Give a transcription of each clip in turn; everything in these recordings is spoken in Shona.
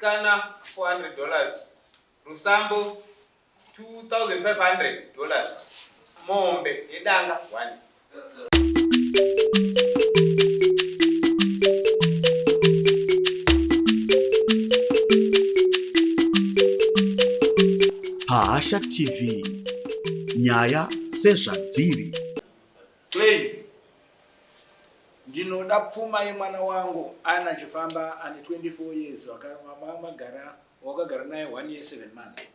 Kana $400, Rusambo $2,500, Mombe yedanga 1. Mukuwasha TV, nyaya sezvadziri. Claim ndinoda pfuma yemwana wangu ana chifamba ane 24 years wakagara naye 1 year 7 months.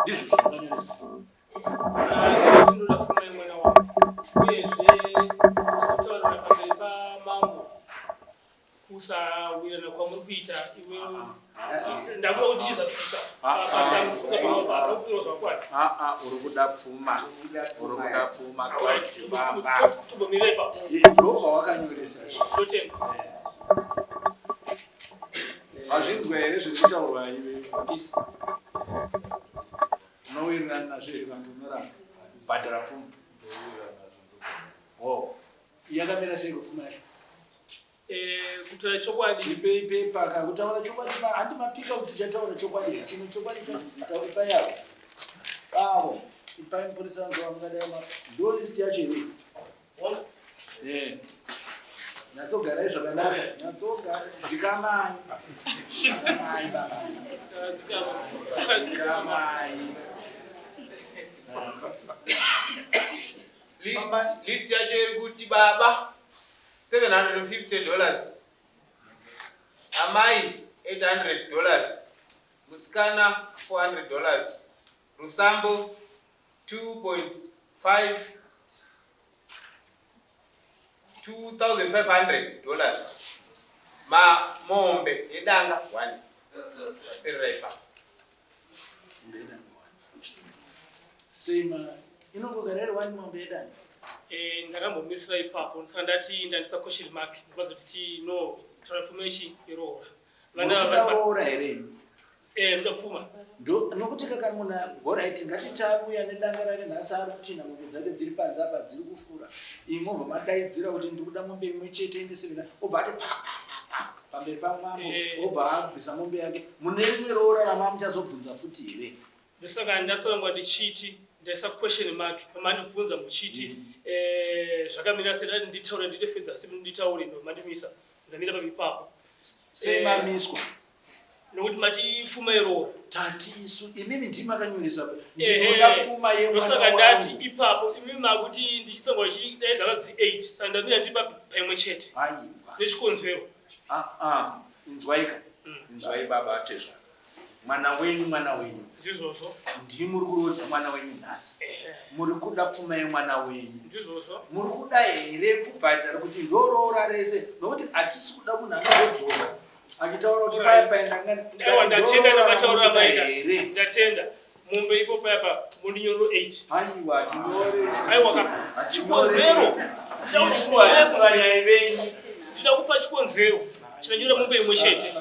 Ndizvo zvakanyoresa. Ndinoda pfuma yemwana wangu uyezve tizotaurira pamberi pamambo kusawirana kwamuri kuita iwe ndakuda kuti chizasisa uri kuda pfuma tobomira ipapo ndobva wakanyoresa hazvinzwa here zviri kutaurwa iwe isi unowirirana nazvo here vantu unoramba kubhadhara pfuma yakamira sei kupfuma yacho kutora chokwadi ipepa kana kutaura chokwadi handi mapika kuti tichataura chokwadi chino chokwadi chaipa yavo avo ipai mupurisa vanhu vamungadai ndo listi yacho iri nyatsogarai zvakanaka nyatsogara dzikamai baba dzikamai list yacho iri kuti baba $750, amai $800, musikana $400, Rusambo $2,500, Mombe yedanga 1. sema inongogarira 1 mombe yedanga. ndakambomisira ipapo ndisandati ndandisa question mark ndikazoti no transformation iroora vanaora here ndapfuma nokuti kaka munhu oright ngatitabuya nedanga rake nhasi ari kuti mombe dzake dziri panze apa dziri kufura imwe obva madaidzira kuti ndikuda mombe imwe chete indisevena obva ati pamberi pamwambo obva abvisa mombe yake mune rimwe roora ramamuchazobvunza futi here ndosaka ndatsorangwa ndichiti ndaisa question mark pamandibvunza muchiti zvakamira sedati nditaura nditefedza simu nditaure ndo mandimisa ndamira papipapo semamiswa nokuti mati pfuma iroora tatisu imimi ndimakanyoresa ndinoda pfuma yemwana wangu ndati ipapo imimi makuti ndichitsangwa chidai zvakadzi 8 saka ndamira ndiri paimwe chete nechikonzero inzwai baba atezva mwana wenyu ndizvozvo ndimuri kurodza mwana wenyu nhasi muri kuda pfuma yemwana wenyu ndizvozvo muri kuda here kubhadhara kuti ndoroora rese nokuti hatisi kuda munhu anozodzora achitaura kuti ndatenda mombe ipo payapa mundinyorero 8 aiwa chikonzero ndida kupa chikonzero chinanyora mombe imwe chete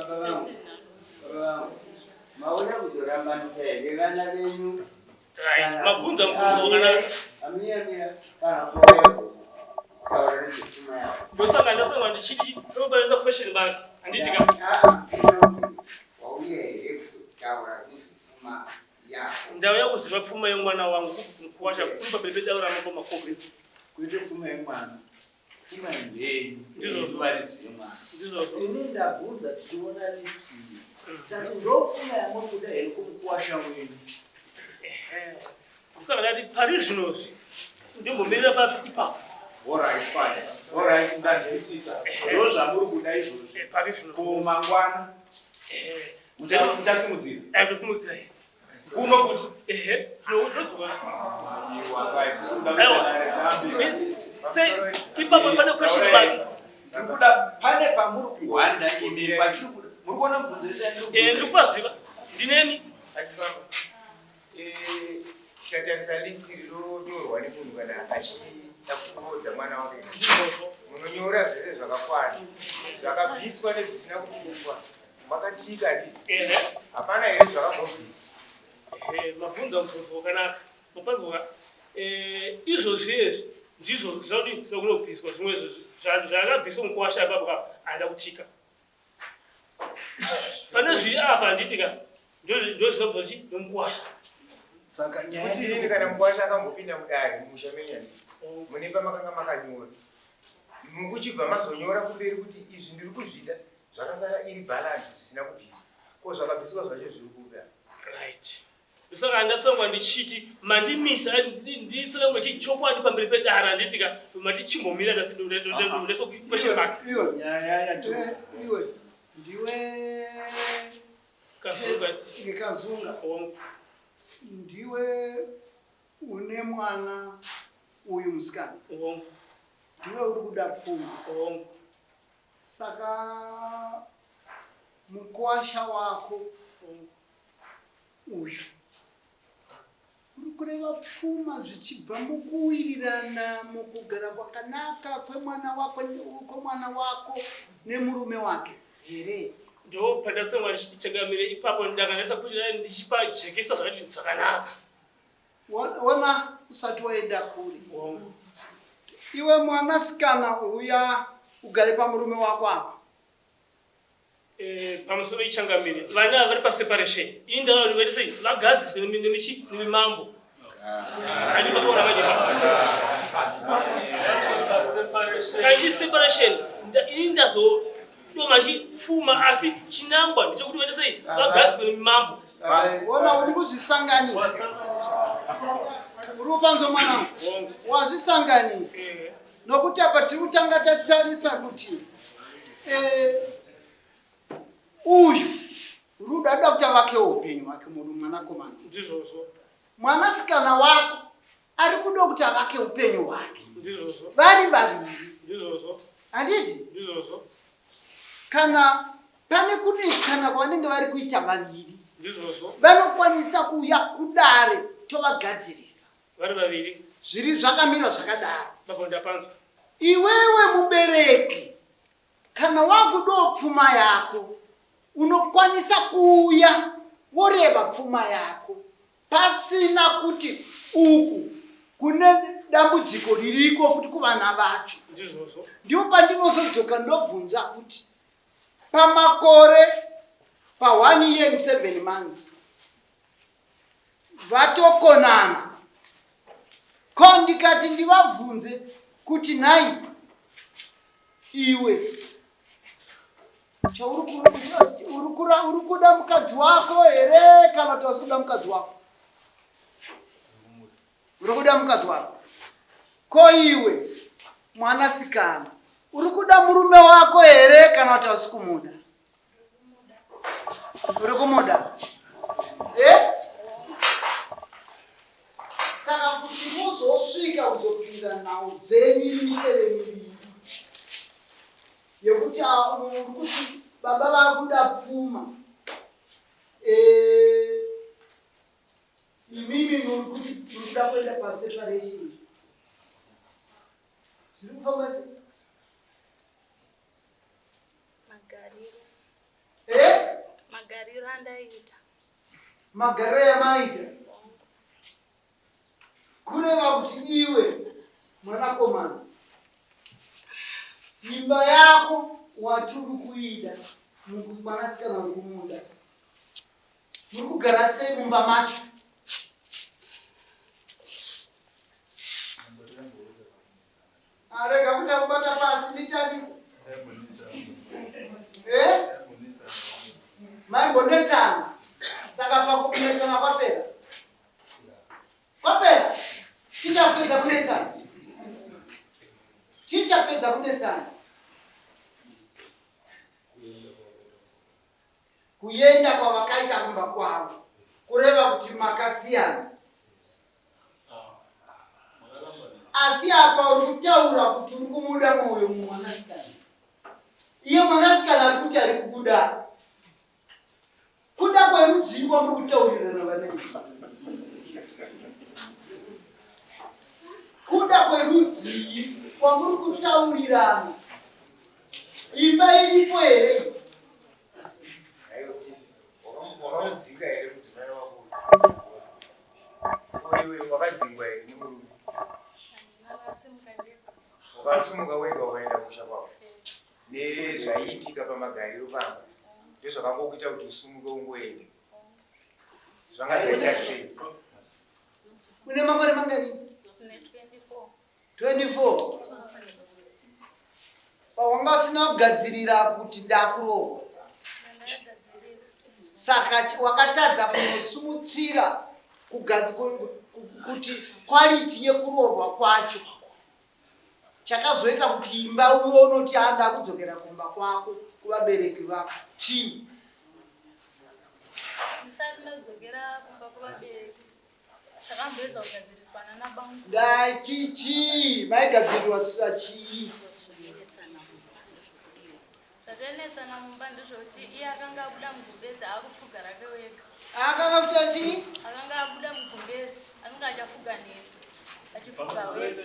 maona kuzorambanisa here vana venyu mabvunza mubvunzo wakanaka amira kana kuwevo taura nezvepfuma yavo ndosaka ndasangwa ndichiti tobarisa question mark handitika wauya here kuzotaura nezvepfuma yavo ndauya kuziva pfuma yemwana wangu Mukuwasha kuri pamberi pedau ramambo makope kuite pfuma yemwana pfuma yenyu ndizvovaridzo yemwana ini ndabvunza tichiona listi tati ndopfuma yamuri kuda here kumukuwasha wenyu kusaka ndati pari zvinozvi ndimbomirira papi ipapo Alright, ndanzwisisa ndo zvamuri kuda izvozvi komangwana muchatsimudzira totsimudzira kuno futi ipapo pane question mark ndikuda pane pamuri kuhwanda imi patiri muri kuona mubvunzirisa ndikupaziva ndinemi tikatarisa listi rinotorwa nemunhu kana achida kurodza mwana wake munonyora zvese zvakakwana zvakabviswa nezvisina kubviswa makatika ndi hapana here zvakambobviswa mabvunza mubvunzo wakanaka mapanzwa izvozvi ndizvo zvaudi zvakunobviswa zvimwe zvakabviswa Mukuwasha apapo haada kutika pane zviri apa handitika ndozvinobvachi nomukuwasha saka nyaya kuti ini kana Mukuwasha akambopinda mudare mumusha menyani mune pamakanga makanyora mukuchibva mazonyora kumberi kuti izvi ndiri kuzvida zvakasara iri balance zvisina kubviswa ko zvakabviswa zvacho zviri kuda right saka handatsangwa ndichiti mandimisa nditsanangwa chichokwadi pamberi pedara handitika matichimbomira ndasokukweshe mark iyo nyaya yacho iwe ndiwe kazunga ndiwe une mwana uyu musikana ndiwe uri kuda pfuma saka Mukuwasha wako uyu uri kureva pfuma zvichibva mukuwirirana mukugara kwakanaka kwemwana wako nemurume wake here ndo pandatsangwa ndichichangamire ipapo ndakanasa kuti ndichipa jekesa zvakati zvakanaka wona usati waenda kuri iwe mwanasikana uya ugare pamurume wako apa pamusoro ichangamire vana vari paseparation ini ndavaruve sei vagadziswe nemimambo kandi separation ini ndazodoma chipfuma asi chinangwa ndechekuti vaita sei vagadziswe nemimambo wona uri kuzvisanganisa uri kupanzwa mwanangu wazvisanganisa nokuti apa tiri kutanga tatarisa kuti uyu uri kudada kuti avakewo upenyu hwake mwanakomana ndizvozvo mwanasikana wako ari kuda kuti avake upenyu hwake ndizvozvo vari vaviri ndizvozvo handiti ndizvozvo kana pane kudetsana kwavanenge vari kuita vaviri ndizvozvo vanokwanisa kuuya kudare tovagadzirisa vari vaviri zviri zvakamira zvakadaro papo ndapanzwa iwewe mubereki kana wakudawo pfuma yako unokwanisa kuuya woreva pfuma yako pasina kuti uku kune dambudziko ririko futi kuvana vacho ndizvozvo ndipo pandinozodzoka ndobvunza kuti pamakore pa1 year and 7 months vatokonana ko ndikati ndivabvunze kuti nhai iwe uri kuda mukadzi wako here kana kuti wasikuda mukadzi wako uri kuda mukadzi wako ko iwe mwanasikana uri kuda murume wako here kana kuti hausi kumuda uri kumuda saka kuti muzosvika kuzopinza nhau dzenyu miseve miviri yekuti kuti baba vakuda pfuma imimi muri kuti muri kuda kuenda paseparation zviri kufamba sei magariro andaita magariro yamaita kureva kuti iwe mwanakomana imba yako wati uri kuida mwanasikana uri kumunda muri kugara sei mumba macho arega kuti akubata pasi nditarisa maimbonetsana saka pakunetsana kwapera chichapedza kunetsana chichapedza kunetsana kuenda kwavakaita kumba kwavo kureva kuti makasiyana asi apa uri kutaura kuti uri kumuda mwoyo mumwanasikana iye mwanasikana ari kuti ari kukuda kuda kwerudzii kwamuri kutaurirana vanei kuda kwerudzii kwamuri kutaurirana imba iripo here wakamudzinga here mudzimai wako iwe wakadzingwa here nemurume wakasimuka wega ukaenda kusha kwako nezvaiitika pamagariro panga ndozvakangokuita kuti usumuke ungoende. Zvangaita sei? Une makore mangani? 24. Pawangasina kugadzirira kuti ndakurowa. Saka wakatadza kunosumutsira kuti quality yekurorwa kwacho. Chakazoita kuti imba uyo unoti anda kudzokera kumba kwako kuvabereki vako. Chii? Ndati chii? Maigadzirirwa chii? Zvatenetsana mumba ndizvoti iye akanga abuda mugumbezi akufuga rake wega. Akanga abuda chii? Akanga abuda mugumbezi, akanga achafuga neni. Achifuga wega.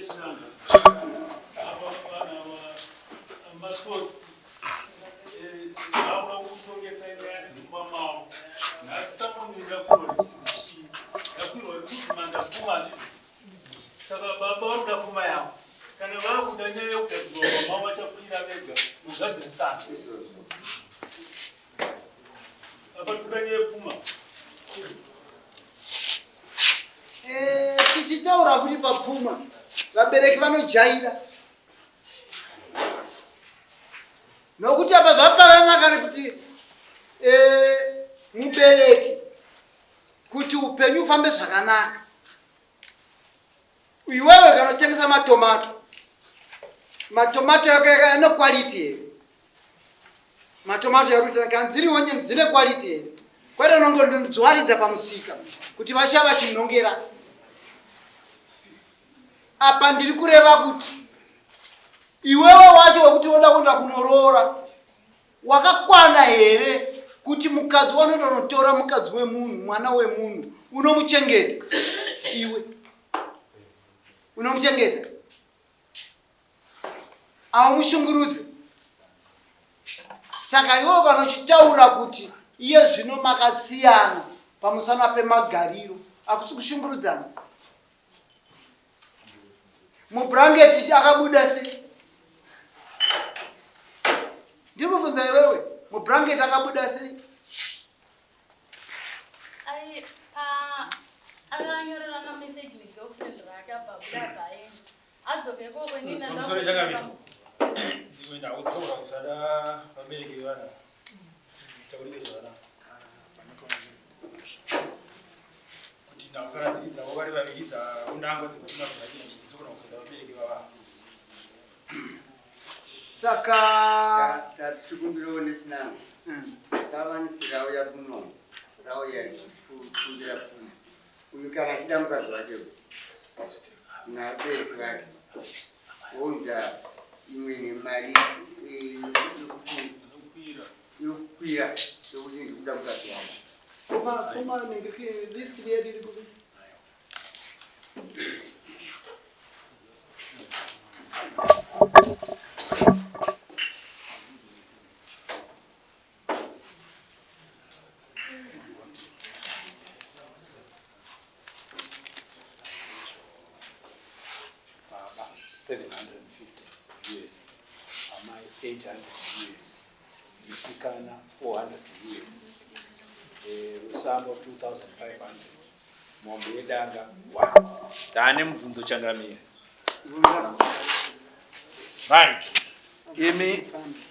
Tichitaura kuti papfuma vabereki vanojaira. Nokuti apa zvafanana kana kuti mubereki kuti upenyu ufambe zvakanaka. Iwewe kanotengesa matomato yako ane quality here. Matomato yaruta kanziriwo dzine quality here. Kwete unongodzwaridza pamusika kuti vachava chinongera. Apa ndiri kureva kuti iwewe wacho wekuti unoda kuenda kunoroora wakakwana here kuti mukadzi wanonotora mukadzi wemunhu, mwana wemunhu unomuchengeta. Iwe unomuchengeta, aumushungurudze. Saka iwewe vanochitaura kuti iye zvino makasiyana pamusana pemagariro, akusi kushungurudzana. Mubrangeti akabuda sei? Ndimubvunza iwewe, mubrangeti akabuda sei? Ai akanyorera na message ni girlfriend rake apabuda paye. Azobeko kwenina ndo. Sorry ndakamira. Dzikwenda utora kusada vabereki vana. Taurike zvana. Kuti ndakara dzidza wakari vabereki undango dzikuna zvakadini dzikuna kusada vabereki vava. Saka tatikumbiro nechinango. Savanisirawo yabuno. Rawo yakufundira pfuma. Uyu kana achida mukadzi wake nabereki vake ounza imwe nemari yokukwira yokuti ndikuda mukadzi wake. Kuma ningiki this lady ndikubi. $750, amai 800 US, Kana 400 US, Rusambo 2,500, Mombe yedanga 1. Dane mvunzo changamira. Right. Imi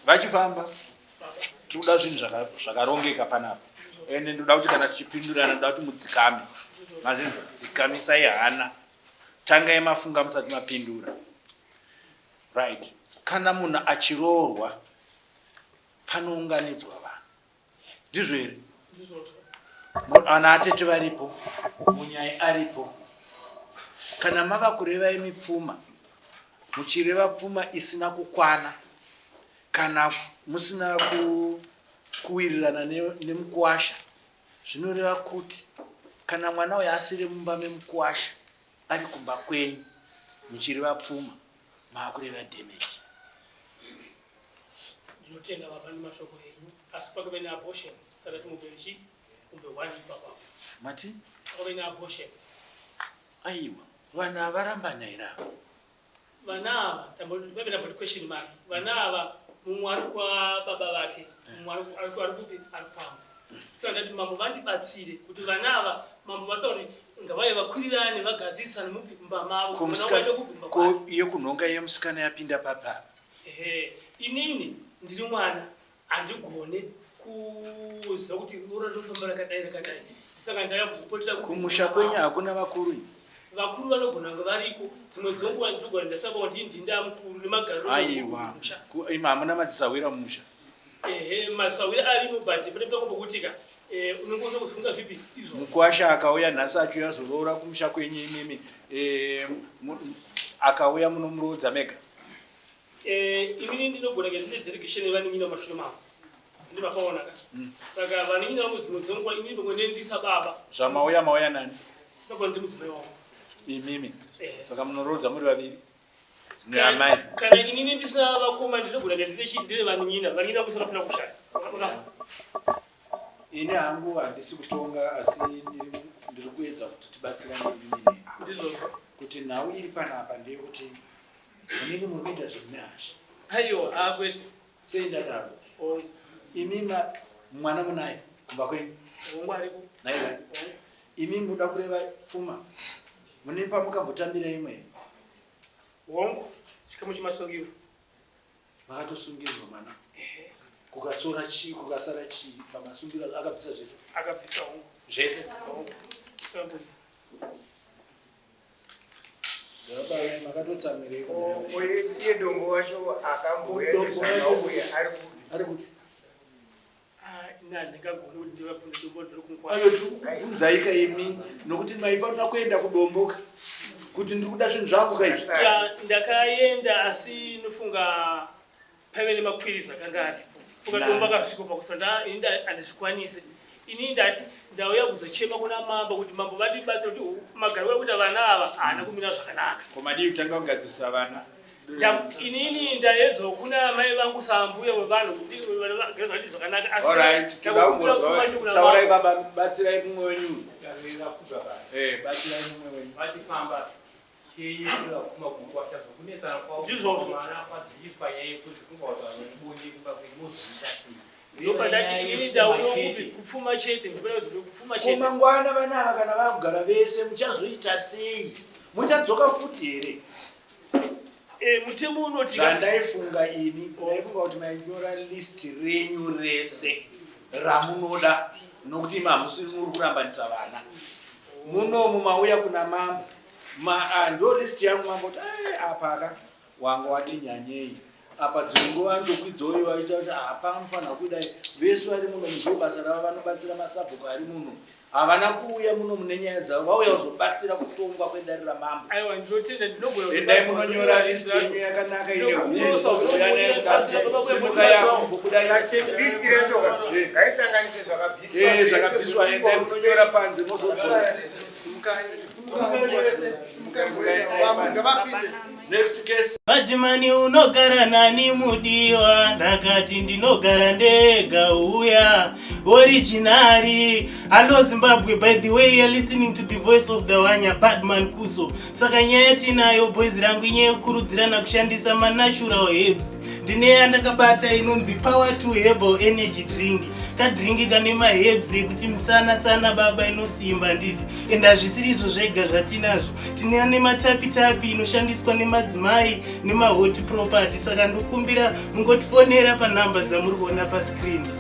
vachifamba toda zvinhu zvakarongeka panapa. Ende ndoda kuti kana tichipindurana ndoda kuti mudzikame. Mazvinhu dzikamisai hana. Tangai mafunga musati mapindura. Right. Kana munhu achiroorwa panounganidzwa vanhu. Ndizvo here? Ana atete varipo, munyai aripo. Kana mava kurevai mipfuma, muchireva pfuma isina kukwana, kana musina kuwirirana nemukuwasha, zvinoreva kuti kana mwana uyu asiri mumba memukuwasha ari kumba kwenyu, muchireva pfuma, maakureva damage. Ndinotenda baba nemashoko enyu, asi pakave neabortion saka timubereki kumbe 1 baba. Mati? Pakave neabortion. Aiwa, vanhu avarambana here ava. Vana ava, maybe about question mark. Vana ava mumwe ari kwababa vake mumwe ari kupi ari pamwe saka ndati mambo vandibatsire kuti vana ava mambo vatsa kuti ngavai vakwirirane vagadzirisane mupi mumba mavo ko iyo kunhonga yemusikana yapinda papapa inini ndiri mwana handigone kuziva kuti ura rinofamba rakadai saka ndaya kuzopotera kumusha kwenyu hakuna vakuru vakuru vanogona kunge variko dzimwe dzenguva ndogona ndasaba kuti ndinda mukuru nemagariro aiwa ima hamuna madzisawira mumusha masawira arimo but panepeko pokutika unongoza kusunga zvipi izvo Mukuwasha akauya nhasi achiuya zorora kumusha kwenyu imimi akauya munomurodza mega imini ndinogona ke ndine delegation yevanin'ina mashure mavo ndivakaonaka saka vanin'ina vangu dzimwe dzenguva imini pamwe nendisa baba zvamauya nani nogona ndi mudzimai wangu imimi saka munorodza muri vaviri namai kana inini ndisina vakoma ndinogona ke ndine vanin'ina kusakapira kushaya ini hangu handisi kutonga asi ndiri kuedza kuti tibatsirane imini kuti nhau iri panapa ndeyekuti munenge muri kuita zvemunehasha aiwa akwete sei ndadaro imi mwana munaye kumba kwenyu wangu ariko naiva imi muda kureva pfuma mune pamukambotambira imwe wangu chikamu chimasungiro makatosungirwa mana kukasara chii pamasungiro akabvisa zvese akabvisa wangu zvese makatotsamireko iye dombo wacho akambouya nezvakauya ari kuti bvunzaika imi nokuti maifanira kuenda kudomboka kuti ndiri kuda zvinhu zvangu kaizvi ndakaenda asi nofunga pave nemakwiriza akanga aripo ukadomba kasvikopa kusanda ini handizvikwanise ini ndati ndauya kuzochema kuna mambo kuti mambo vandibatsira kuti magariro ekuti vana ava haana kumira zvakanaka komadii kutanga kugadzirisa vana inini ndaedzwa kuna mai vangu sambuya wevanhu kuti vagadzirisa zvakanaka taurai baba batsirai mumwe wenyu batsirai mumwe wenyu komangwana vanava kana vakugara vese muchazoita sei muchadzoka futi here mutemo unoti zvandaifunga ini ndaifunga kuti mainyora list renyu rese ramunoda nokuti mamusi muri kurambanisa vana munomu mauya kuna mambo ndo list yangu mambo kuti apaka wanga wati nyanyei apa dzingova ndokwidzoyo vaita kuti hapamufana kudai vese vari muno muzobasa ravo vanobatsira masabhuku ari muno havana kuuya muno mune nyaya dzavo vauya kuzobatsira kutongwa kwedare ramambo endai munonyora list yenyu yakanaka inehuzoya naye kudasimuka yakumbokudalist racho ngaisanganise zvakabviswa endai munonyora panze mozodzoka next case Badimani unogara nani mudiwa ndakati ndinogara ndega uya originary. Hello Zimbabwe, by the way you're listening to the voice of the Wanya Badman Kuso. Saka nyaya tinayo boys rangu inyaya kurudzirana kushandisa natural herbs. Ndine andakabata inonzi power to herbal energy drink. Kadringi kane maherbs ekuti sana baba inosimba nditi enda zvisiri izvo zvega zvatinazvo tine nematapi inoshandiswa nemadzimai nemahot property. Saka ndokumbira mungotifonera panhamba dzamuri kuona pascreen.